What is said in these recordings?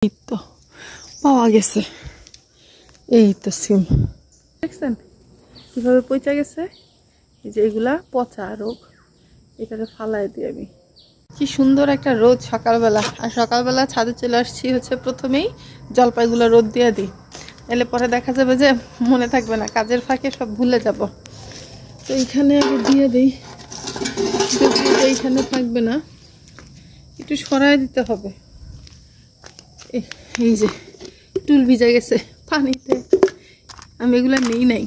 এই তো পাওয়া গেছে। এই তো সিম দেখছেন কিভাবে পচা গেছে। এই যে এগুলা পচা রোগ, এটাকে ফালাই দিই আমি। কি সুন্দর একটা রোদ সকালবেলা, আর সকালবেলা ছাদে চলে আসছি হচ্ছে প্রথমেই জলপাইগুলো রোদ দিয়ে দিই, এলে পরে দেখা যাবে যে মনে থাকবে না, কাজের ফাঁকে সব ভুলে যাব। তো এইখানে আগে দিয়ে দিই, এইখানে থাকবে না, একটু সরাই দিতে হবে। এই যে টুল ভিজে গেছে পানিতে, আমি এগুলো নেই নাই,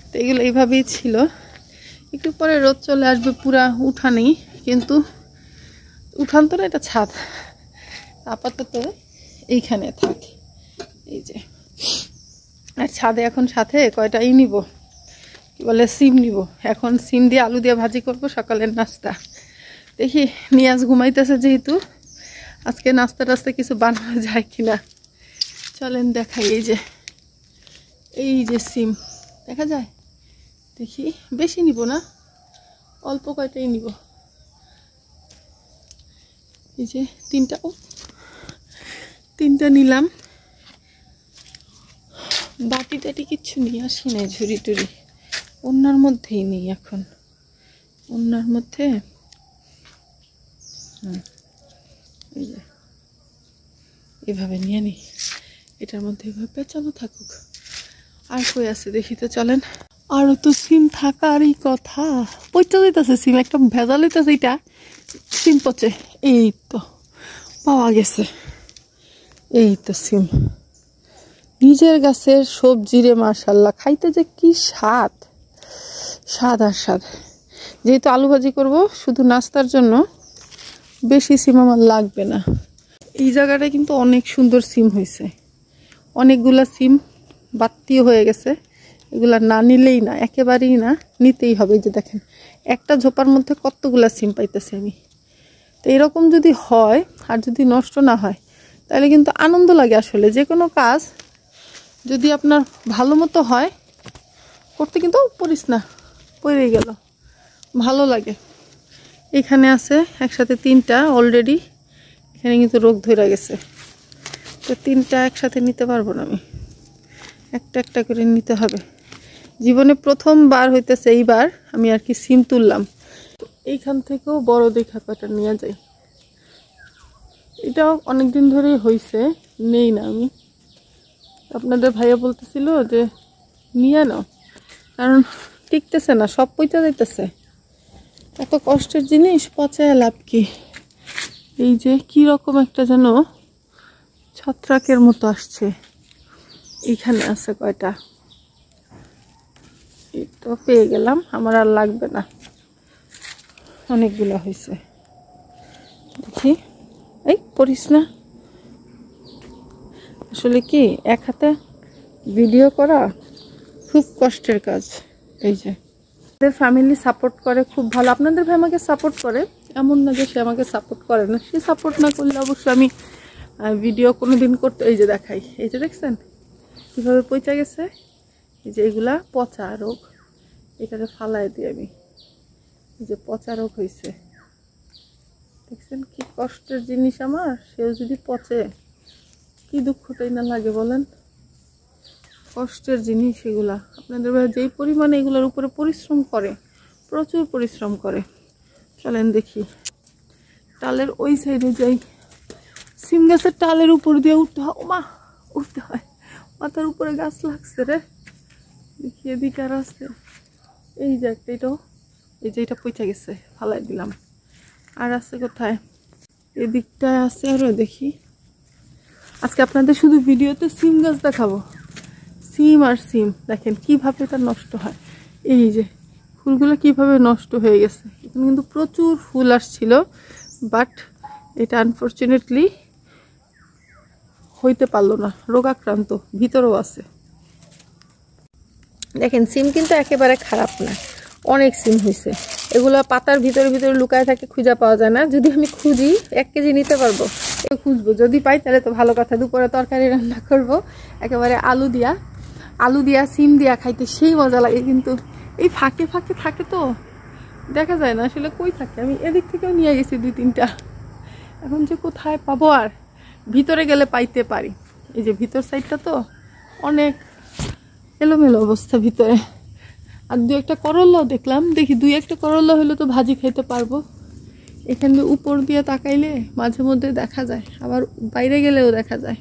তো এগুলো এইভাবেই ছিল। একটু পরে রোদ চলে আসবে পুরা উঠানেই, কিন্তু উঠান তো না, এটা ছাদ, আপাতত এইখানে থাক। এই যে আর ছাদে এখন সাথে কয়টা নিব, কি বলে সিম নিব। এখন সিম দিয়ে আলু দিয়ে ভাজি করব সকালের নাস্তা। দেখি নিয়াজ ঘুমাইতেছে যেহেতু, আজকে নাস্তা টাস্তা কিছু বানানো যায় কিনা চলেন দেখাই। এই যে সিম দেখা যায়, দেখি বেশি নিব না, অল্প কয়টাই নিব। এই যে তিনটা নিলাম। বাটি টাটি কিচ্ছু নিয়ে আসি নাই, ঝুড়ি টুড়ি ওনার মধ্যেই নেই এখন, ওনার মধ্যে এই যে এভাবে নিয়ে নিই, এটার মধ্যে এভাবে পেঁচানো থাকুক। আর কই আছে দেখি তো চলেন। আরও তো সিম থাকারই কথা, পচা যাইতেছে সিম, একটা ভেজাল হইতেছে, এটা সিম পচে। এই তো পাওয়া গেছে, এই তো সিম, নিজের গাছের সবজি রে, মাশাল্লাহ, খাইতে যে কি স্বাদ, স্বাদ আর স্বাদ। যেহেতু আলু ভাজি করব শুধু নাস্তার জন্য, বেশি সিম আমার লাগবে না। এই জায়গাটায় কিন্তু অনেক সুন্দর সিম হয়েছে, অনেকগুলা সিম বাত্তিও হয়ে গেছে, এগুলা না নিলেই না, একেবারেই না, নিতেই হবে। এই যে দেখেন একটা ঝোপার মধ্যে কতগুলা সিম পাইতেছি আমি। তো এরকম যদি হয় আর যদি নষ্ট না হয়, তাহলে কিন্তু আনন্দ লাগে। আসলে যে কোনো কাজ যদি আপনার ভালো মতো হয়, করতে কিন্তু পড়িস না, পড়ে গেল, ভালো লাগে। এখানে আছে একসাথে তিনটা অলরেডি, এখানে কিন্তু রোগ ধরে গেছে, তো তিনটা একসাথে নিতে পারবো না আমি, একটা একটা করে নিতে হবে। জীবনে প্রথমবার হইতেছে এইবার আমি আর কি সিম তুললাম। এইখান থেকেও বড় দেখা কয়টা নিয়ে যাই, এটাও অনেকদিন ধরেই হয়েছে, নেই না আমি। আপনাদের ভাইয়া বলতেছিল যে নিয়ে নাও, কারণ টিকতেছে না, সব পচা যাইতেছে। এত কষ্টের জিনিস পচায় লাভ কি। এই যে কি রকম একটা যেন ছত্রাকের মতো আসছে, এইখানে আছে কয়টা, এই তো পেয়ে গেলাম, আমার আর লাগবে না, অনেকগুলো হয়েছে। দেখি, এই পড়িস না, আসলে কি এক হাতে ভিডিও করা খুব কষ্টের কাজ। এই যে ফ্যামিলি সাপোর্ট করে খুব ভালো, আপনাদের ভাই আমাকে সাপোর্ট করে, এমন না যে সে আমাকে সাপোর্ট করে না, সে সাপোর্ট না করলে অবশ্যই আমি ভিডিও কোনো দিন করতে। এই যে দেখাই, এই যে দেখছেন কীভাবে পচা গেছে। এই যে এগুলা পচা রোগ, এটাকে ফালাই দিই আমি। এই যে পচা রোগ হয়েছে, দেখছেন কি কষ্টের জিনিস আমার, সেও যদি পচে কি দুঃখটাই না লাগে বলেন। কষ্টের জিনিস এগুলা। আপনাদের ভাই যেই পরিমাণে এগুলোর উপরে পরিশ্রম করে, প্রচুর পরিশ্রম করে। চলেন দেখি, টালের ওই সাইডে যাই, সিম গাছের টালের উপর দিয়ে উঠতে হয়, ওমা উঠতে হয়, মাথার উপরে গাছ লাগছে রে। দেখি এদিকে আর আছে, এই যে একটা, এটাও এই যে এটা পচা গেছে, ফালাই দিলাম। আর আছে কোথায়, এদিকটায় আছে আরো, দেখি। আজকে আপনাদের শুধু ভিডিওতে সিম গাছ দেখাবো, সিম আর সিম। দেখেন কিভাবে এটা নষ্ট হয়, এই যে ফুলগুলো কিভাবে নষ্ট হয়ে গেছে। এখানে কিন্তু প্রচুর ফুল আসছিল, বাট এটা আনফর্চুনেটলি হইতে পারলো না, রোগাক্রান্ত ভিতরেও আছে। দেখেন সিম কিন্তু একেবারে খারাপ না, অনেক সিম হয়েছে। এগুলো পাতার ভিতরে ভিতরে লুকায় থাকে, খুঁজে পাওয়া যায় না। যদি আমি খুঁজি 1 কেজি নিতে পারবো, খুঁজবো, যদি পাই তাহলে তো ভালো কথা। দুপুরে তরকারি রান্না করব একেবারে আলু দিয়া সিম দিয়া, খাইতে সেই মজা লাগে। কিন্তু এই ফাঁকে ফাঁকে থাকে তো দেখা যায় না আসলে কই থাকে। আমি এদিক থেকেও নিয়ে গেছি 2-3টা, এখন যে কোথায় পাবো। আর ভিতরে গেলে পাইতে পারি। এই যে ভিতর সাইডটা তো অনেক এলোমেলো অবস্থা ভিতরে। আর দু একটা করল্লাও দেখলাম, দেখি দুই একটা করল্লা হলে তো ভাজি খাইতে পারবো। এখানে উপর দিয়ে তাকাইলে মাঝে মধ্যে দেখা যায়, আবার বাইরে গেলেও দেখা যায়।